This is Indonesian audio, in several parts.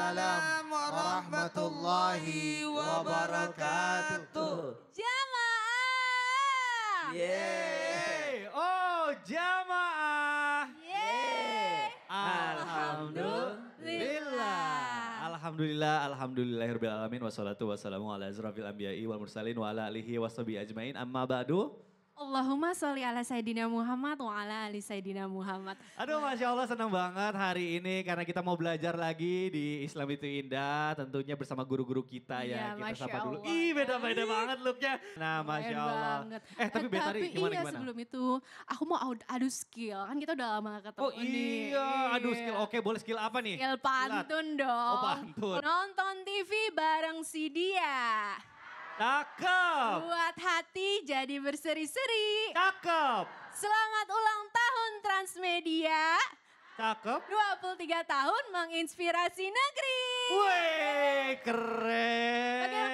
Waalaikumsalam warahmatullahi wabarakatuh. Jamaah. Yeay. Oh, jamaah. Yeay. Alhamdulillahirabbil alamin wassalatu wassalamu ala asrofil anbiya'i wal mursalin wa ala alihi washabihi ajmain. Amma ba'du. Allahumma sholli ala Sayyidina Muhammad wa ala ali Sayyidina Muhammad. Aduh, Masya Allah, senang banget hari ini karena kita mau belajar lagi di Islam itu Indah. Tentunya bersama guru-guru kita Iya, ya. Kita Masya sapa dulu. Allah. Ih, beda-beda banget looknya. Nah, Masya Keren Allah. banget. Tapi Betari gimana? Iya, sebelum itu aku mau adu skill. Kan kita udah lama gak ketemu Oh nih. iya, aduh skill. Oke, boleh skill apa nih? Skill pantun dong. Oh, pantun. Nonton TV bareng si dia. Cakep. Buat hati jadi berseri-seri. Cakep. Selamat ulang tahun Transmedia. Cakep. 23 tahun menginspirasi negeri. Wih, keren. Oke.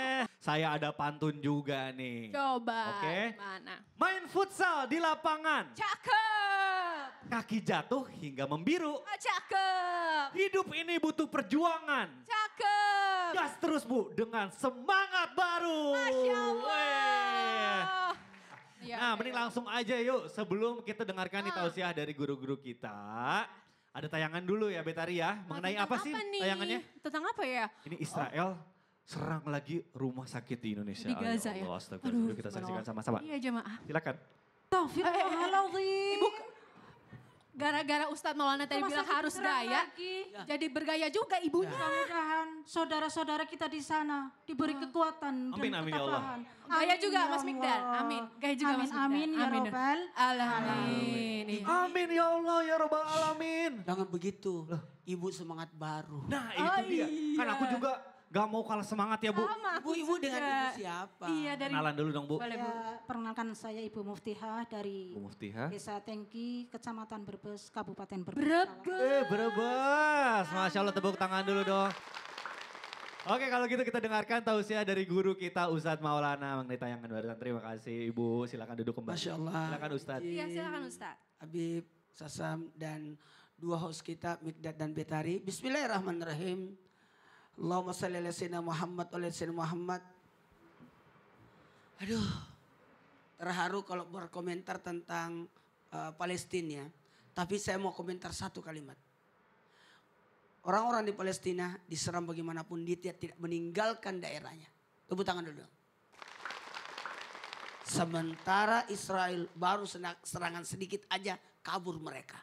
Saya ada pantun juga nih. Coba Oke. gimana? Main futsal di lapangan. Cakep. Kaki jatuh hingga membiru. Cakep. Hidup ini butuh perjuangan. Cakep. Gas terus Bu, dengan semangat baru. Masya Allah. Weh. Ya, Nah, mending langsung aja yuk sebelum kita dengarkan nih Ah. tausiah dari guru-guru kita. Ada tayangan dulu ya Betari ya. Mengenai Tentang apa sih nih? tayangannya? Tentang apa ya? Ini Israel serang lagi rumah sakit di Indonesia. Di Gaza ya? Allah, astagfirullah. Kita saksikan sama-sama. Iya jemaah. Silakan. Astagfirullahaladzim. Ibu, gara-gara Ustadz Maulana tadi Rumah bilang sakit harus diserang gaya, lagi. jadi bergaya juga ibunya. Mudah-mudahan saudara-saudara kita di sana diberi kekuatan Amin, dan amin, ya Allah. ketabahan. Gaya juga ya Mas Mikdal, Allah. amin. Gaya juga amin, Mas Mikdal. amin ya Robbal. Amin. Amin ya Allah ya Rabbal Alamin. Jangan begitu, ibu semangat baru. Nah itu dia. Kan aku juga gak mau kalah semangat ya Bu. Sama aku Ibu dengan juga. ibu siapa? Iya dari Kenalan dulu dong Bu. Boleh Bu. ya, perkenalkan saya Ibu Muftihah dari Bu Muftihah. Desa Tengki, Kecamatan Brebes, Kabupaten Brebes. Brebes. Brebes. Masya Allah, tepuk tangan dulu dong. Oke, kalau gitu kita dengarkan tausiah dari guru kita Ustadz Maulana mengenai tayangan barusan. Terima kasih Ibu, silakan duduk kembali. Masya Allah. Silakan Ustadz. Iya silakan Ustadz. Habib, Sasam dan dua host kita Mikdad dan Betari. Bismillahirrahmanirrahim. Allahumma salli ala sayyidina Muhammad wa ala sayyidina Muhammad. Aduh, terharu kalau berkomentar tentang Palestina. Tapi saya mau komentar satu kalimat. Orang-orang di Palestina diserang bagaimanapun dia tidak meninggalkan daerahnya. Tepuk tangan dulu. Sementara Israel baru serangan sedikit aja kabur mereka.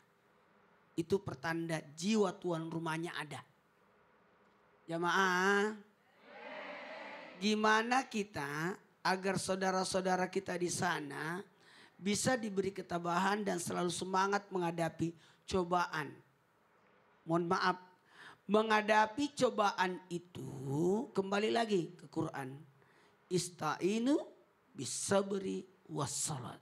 Itu pertanda jiwa tuan rumahnya ada. Jamaah, gimana kita agar saudara-saudara kita di sana bisa diberi ketabahan dan selalu semangat menghadapi cobaan. Mohon maaf, menghadapi cobaan itu kembali lagi ke Quran. Ista'inu bisabri wassalat.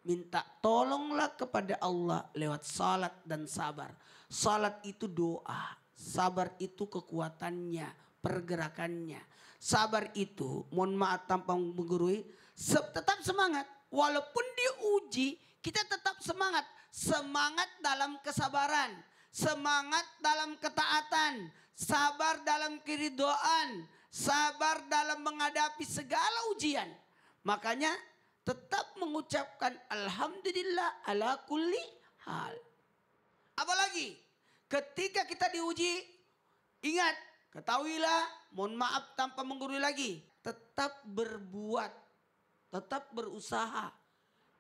Minta tolonglah kepada Allah lewat salat dan sabar. Salat itu doa. Sabar itu kekuatannya, pergerakannya. Sabar itu, mohon maaf tanpa menggurui, tetap semangat. Walaupun diuji, kita tetap semangat. Semangat dalam kesabaran. Semangat dalam ketaatan. Sabar dalam keridhaan. Sabar dalam menghadapi segala ujian. Makanya tetap mengucapkan Alhamdulillah ala kulli hal. Apalagi? Ketika kita diuji, ingat, ketahuilah, mohon maaf tanpa menggurui lagi. Tetap berbuat, tetap berusaha.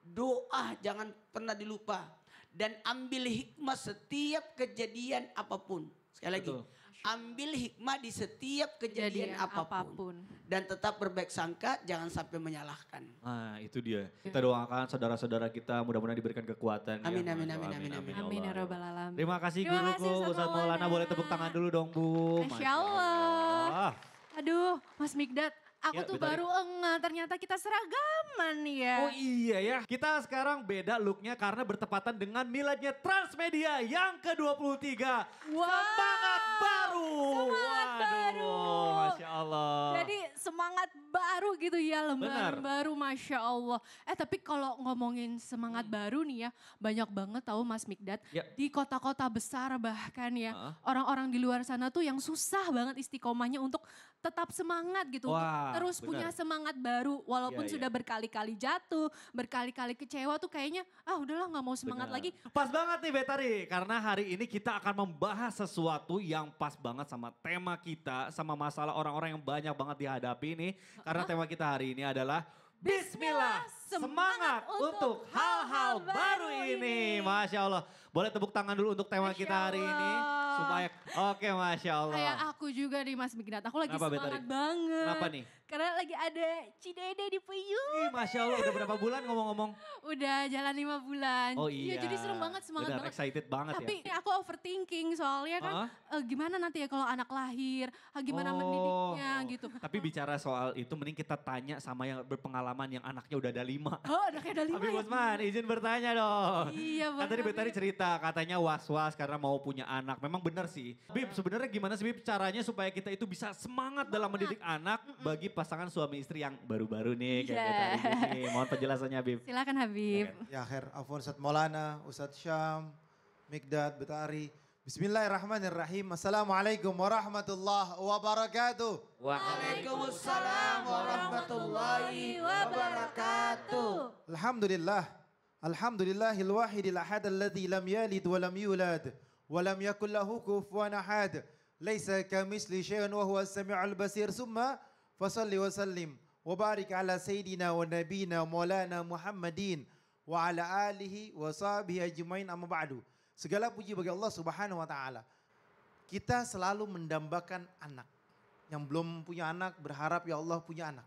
Doa jangan pernah dilupa. Dan ambil hikmah setiap kejadian apapun. Sekali lagi, Betul. ambil hikmah di setiap kejadian apapun. Dan tetap berbaik sangka, jangan sampai menyalahkan. Nah itu dia. Kita doakan saudara-saudara kita mudah-mudahan diberikan kekuatan. Amin, ya. amin, Masya Allah, amin, amin, amin. Amin ya Allah. Rabbal Alamin. Terima kasih Terima guruku kasih, Ustadz Ustadz Maulana. Maulana. Boleh tepuk tangan dulu dong Bu. Masya Allah. Aduh Mas Mikdad, Aku Ya, tuh Betari. baru ternyata kita seragaman ya. Oh iya ya, kita sekarang beda looknya karena bertepatan dengan miladnya Transmedia yang ke-23. Semangat baru. Semangat baru. Masya Allah. Jadi semangat baru gitu ya, lembaran Benar. baru Masya Allah. Tapi kalau ngomongin semangat baru nih ya, banyak banget tahu Mas Mikdad. Ya. Di kota-kota besar bahkan ya, Heeh. orang-orang di luar sana tuh yang susah banget istiqomahnya untuk tetap semangat gitu. Untuk Wah, terus benar. punya semangat baru. Walaupun Iya, iya. sudah berkali-kali jatuh, berkali-kali kecewa tuh kayaknya, udahlah gak mau semangat Benar. lagi. Pas banget nih Betari, karena hari ini kita akan membahas sesuatu yang pas banget sama tema kita, sama masalah orang-orang yang banyak banget dihadapi ini. Karena tema kita hari ini adalah Bismillah, semangat untuk hal-hal baru ini. Masya Allah. Boleh tepuk tangan dulu untuk tema Masya kita hari ini. Allah. Supaya, oke Masya Allah. Kayak aku juga nih Mas Mikdad, aku lagi Kenapa, semangat Betari? banget. Kenapa nih? Karena lagi ada Cidede di Puyuh. Ih, Masya Allah udah berapa bulan ngomong-ngomong? Udah jalan 5 bulan. Oh iya. Jadi serem banget, semangat Benar, banget. excited banget Tapi ya. aku overthinking soalnya kan gimana nanti ya kalau anak lahir, gimana Oh. mendidiknya gitu. Tapi bicara soal itu mending kita tanya sama yang berpengalaman yang anaknya udah ada 5. Oh anaknya ada 5 Habib ya? Usman izin bertanya dong. Iya Kan boleh. tadi Betari Habib. cerita katanya was-was karena mau punya anak. Memang benar sih. Bib sebenarnya gimana sih Bib caranya supaya kita itu bisa semangat dalam mendidik anak bagi pasangan suami istri yang baru-baru nih kayak Iya. Betari ini. Mohon penjelasannya Bib. Silakan Habib. Ya khair, afwan Ustadz Maulana, Ustadz Syam, Mikdad, Betari. Bismillahirrahmanirrahim. Assalamualaikum warahmatullahi wabarakatuh. Waalaikumsalam warahmatullahi wabarakatuh. Alhamdulillah. Alhamdulillahil wahidil ahad alladzi lam yalid wa lam yulad wa lam yakul lahu kufuwan ahad. Laisa kamitsli syai'un wa huwas samiul basir. Summa fasalli wa sallim wa barik ala sayyidina wa nabiyina maulana Muhammadin wa ala alihi wa sahbihi ajmain amma ba'du. Segala puji bagi Allah Subhanahu wa taala. Kita selalu mendambakan anak. Yang belum punya anak berharap ya Allah punya anak.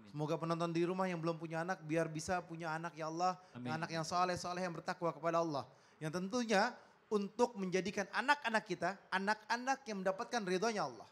Semoga penonton di rumah yang belum punya anak biar bisa punya anak ya Allah. Amin. Anak yang soleh yang bertakwa kepada Allah. Yang tentunya untuk menjadikan anak-anak kita anak-anak yang mendapatkan ridhonya Allah.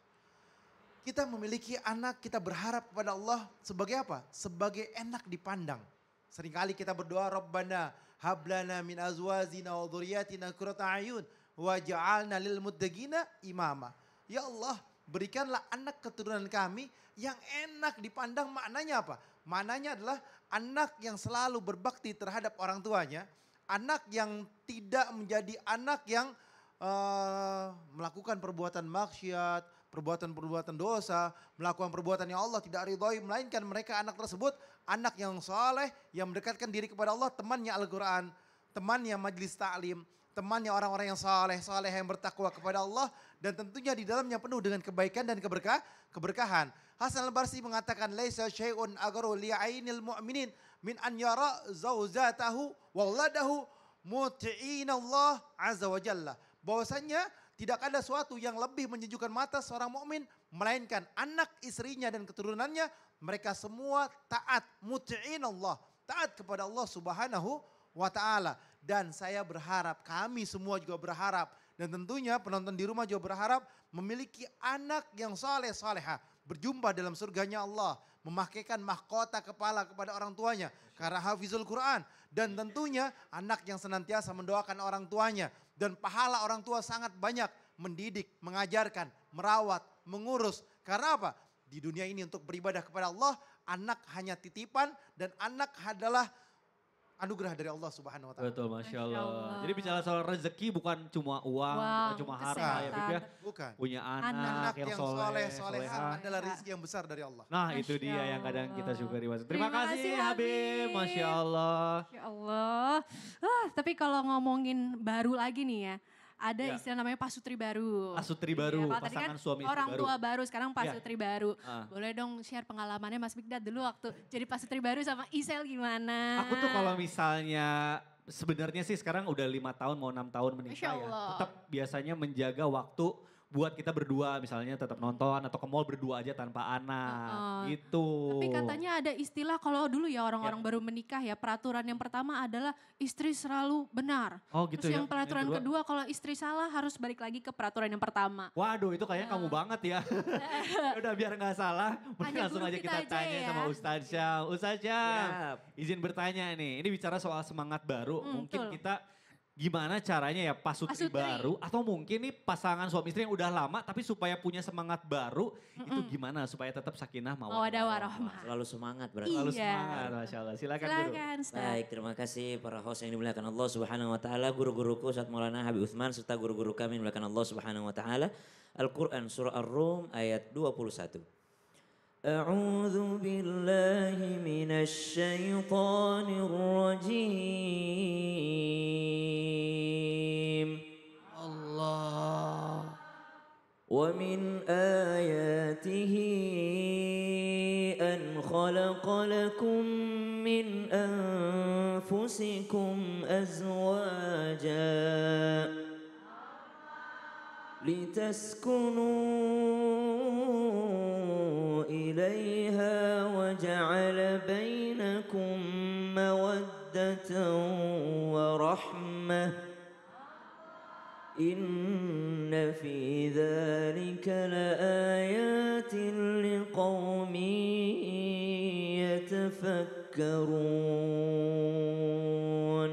Kita memiliki anak, kita berharap kepada Allah sebagai apa? Sebagai enak dipandang. Seringkali kita berdoa, Rabbana hablana min azwazina wa dhurriyyatina qurrata a'yun waj'alna lil muttaqina imama. Ya Allah, berikanlah anak keturunan kami yang enak dipandang. Maknanya apa? Maknanya adalah anak yang selalu berbakti terhadap orang tuanya. Anak yang tidak menjadi anak yang melakukan perbuatan maksiat, perbuatan-perbuatan dosa, melakukan perbuatan yang Allah tidak ridhoi, melainkan mereka anak tersebut anak yang soleh, yang mendekatkan diri kepada Allah, temannya Al-Quran, temannya majlis ta'lim, temannya orang-orang yang soleh yang bertakwa kepada Allah, dan tentunya di dalamnya penuh dengan kebaikan dan keberkahan. Hasan al-Basri mengatakan, laisa syai'un agaru li'ainil mu'minin min an yara zawjatahu wa waladahu muti'ina Allah azza wa jalla. Bahwasanya tidak ada sesuatu yang lebih menyejukkan mata seorang mukmin melainkan anak istrinya dan keturunannya mereka semua taat muti'in Allah, taat kepada Allah Subhanahu wa taala. Dan saya berharap, kami semua juga berharap, dan tentunya penonton di rumah juga berharap memiliki anak yang salehah, berjumpa dalam surganya Allah, memakaikan mahkota kepala kepada orang tuanya karena hafizul Quran, dan tentunya anak yang senantiasa mendoakan orang tuanya. Dan pahala orang tua sangat banyak, mendidik, mengajarkan, merawat, mengurus. Karena apa? Di dunia ini untuk beribadah kepada Allah, anak hanya titipan dan anak adalah anugerah dari Allah Subhanahu wa taala. Betul, Masya Masya Allah. Allah. Jadi bicara soal rezeki bukan cuma uang, bukan cuma harta ya Bib ya. Bukan. Punya Anak anak yang yang soleh, soleh soleha. adalah rezeki yang besar dari Allah. Nah itu Masya dia yang kadang kita Allah. syukuri Mas. Terima Terima kasih kasih, Habib, Habib. Masya Allah. Ya Allah. Tapi kalau ngomongin baru lagi nih ya. Ada Ya. istilah namanya pasutri baru. Pasutri baru, Iya, kalau tadi pasangan kan suami istri orang baru. tua baru, sekarang pasutri baru. Ah. Boleh dong share pengalamannya Mas Mikdad dulu waktu jadi pasutri baru sama Isel gimana? Aku tuh kalau misalnya sebenarnya sih sekarang udah 5 tahun mau 6 tahun menikah Masya ya. Allah. Tetap biasanya menjaga waktu buat kita berdua misalnya tetap nonton atau ke mall berdua aja tanpa anak Heeh. gitu. Tapi katanya ada istilah kalau dulu ya orang-orang baru menikah ya, peraturan yang pertama adalah istri selalu benar. Oh gitu Terus ya. yang peraturan Yang kedua kalau istri salah harus balik lagi ke peraturan yang pertama. Waduh itu kayaknya kamu banget ya. Udah biar nggak salah, mending Tanya langsung guru aja kita kita aja tanya ya. sama Ustadz Syam. Ustadz Syam, Siap. izin bertanya nih. Ini bicara soal semangat baru, mungkin betul. kita gimana caranya ya pasutri Pasutri. baru atau mungkin nih pasangan suami istri yang udah lama tapi supaya punya semangat baru itu gimana supaya tetap sakinah Mawadah warahmah. Selalu semangat berarti. Selalu Iya. semangat, Masya Allah. Silakan Guru. Silakan Ustaz. Baik, terima kasih para host yang dimuliakan Allah Subhanahu wa taala, guru-guruku Ustaz Maulana Habib Utsman serta guru-guru kami yang dimuliakan Allah Subhanahu wa taala. Al-Qur'an surah Ar-Rum ayat 21. A'udzu billahi minasy syaithanir rajim. Allah. ومن آياته أن خلق لكم من أنفسكم أزواجا لتسكنوا إليها وجعل بينكم مودة ورحمة إن في ذلك لآيات لقوم يتفكرون.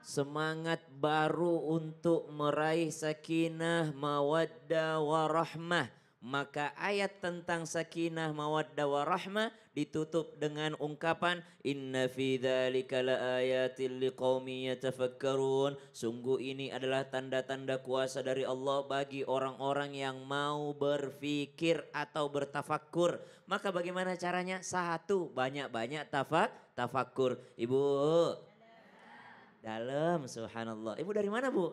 Semangat baru untuk meraih sakinah, mawaddah, warahmah. Maka ayat tentang sakinah, mawaddah, warahmah ditutup dengan ungkapan inna fi dzalika laayatil liqaumin yatafakkarun. Sungguh ini adalah tanda-tanda kuasa dari Allah bagi orang-orang yang mau berfikir atau bertafakkur. Maka bagaimana caranya? Satu, banyak-banyak tafakkur. Ibu. Dalam, subhanallah. Ibu dari mana, Bu?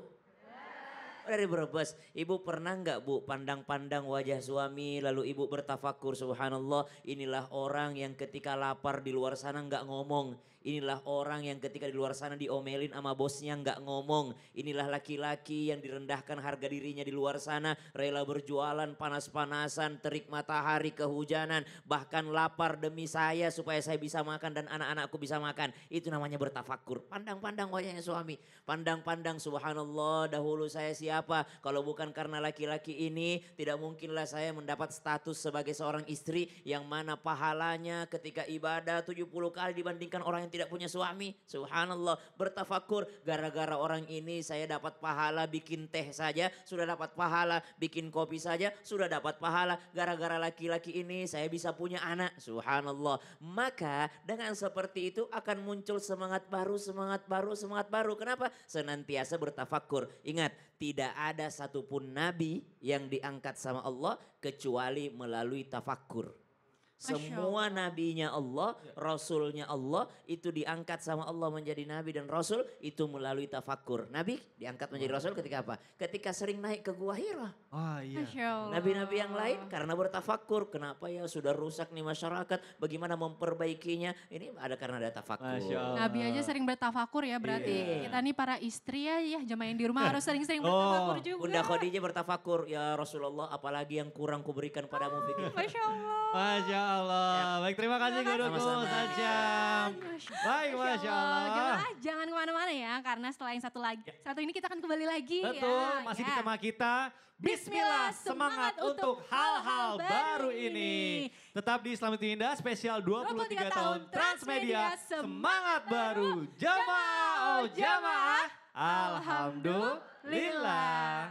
Dari Brebes. Ibu pernah nggak, Bu, pandang-pandang wajah suami lalu ibu bertafakur, subhanallah, inilah orang yang ketika lapar di luar sana nggak ngomong. Inilah orang yang ketika di luar sana diomelin sama bosnya nggak ngomong. Inilah laki-laki yang direndahkan harga dirinya di luar sana, rela berjualan panas-panasan, terik matahari, kehujanan, bahkan lapar demi saya supaya saya bisa makan dan anak-anakku bisa makan. Itu namanya bertafakur. Pandang-pandang wajahnya suami. Pandang-pandang, subhanallah, dahulu saya siapa? Kalau bukan karena laki-laki ini, tidak mungkinlah saya mendapat status sebagai seorang istri yang mana pahalanya ketika ibadah 70 kali dibandingkan orang yang tidak punya suami. Subhanallah, bertafakur, gara-gara orang ini saya dapat pahala bikin teh saja, sudah dapat pahala bikin kopi saja, sudah dapat pahala. Gara-gara laki-laki ini saya bisa punya anak. Subhanallah. Maka dengan seperti itu akan muncul semangat baru, semangat baru, semangat baru. Kenapa? Senantiasa bertafakur. Ingat, tidak ada satupun nabi yang diangkat sama Allah kecuali melalui tafakur. Semua nabinya Allah, rasulnya Allah itu diangkat sama Allah menjadi nabi dan rasul itu melalui tafakur. Nabi diangkat menjadi rasul ketika apa? Ketika sering naik ke Gua Hira. Oh iya. Masya Allah. Nabi-nabi yang lain karena bertafakur. Kenapa ya sudah rusak nih masyarakat? Bagaimana memperbaikinya? Ini ada karena ada tafakur. Masya Allah. Nabi aja sering bertafakur ya berarti. Iya. Kita nih para istri ya jamaah yang di rumah harus sering-sering bertafakur juga. Bunda Khadijah bertafakur, ya Rasulullah apalagi yang kurang kuberikan padamu fikir. Masya Allah. Masya Allah. Baik terima kasih guruku Sama-sama. Ustaz Syam. Baik Masya Allah. Jemaah jangan kemana-mana ya karena setelah yang satu ini kita akan kembali lagi Betul, ya. masih di Ya. tema kita. Bismillah, semangat untuk hal-hal baru ini. Tetap di Islam itu Indah, spesial 23 tahun Transmedia. Semangat baru, jamaah, oh jamaah. Alhamdulillah.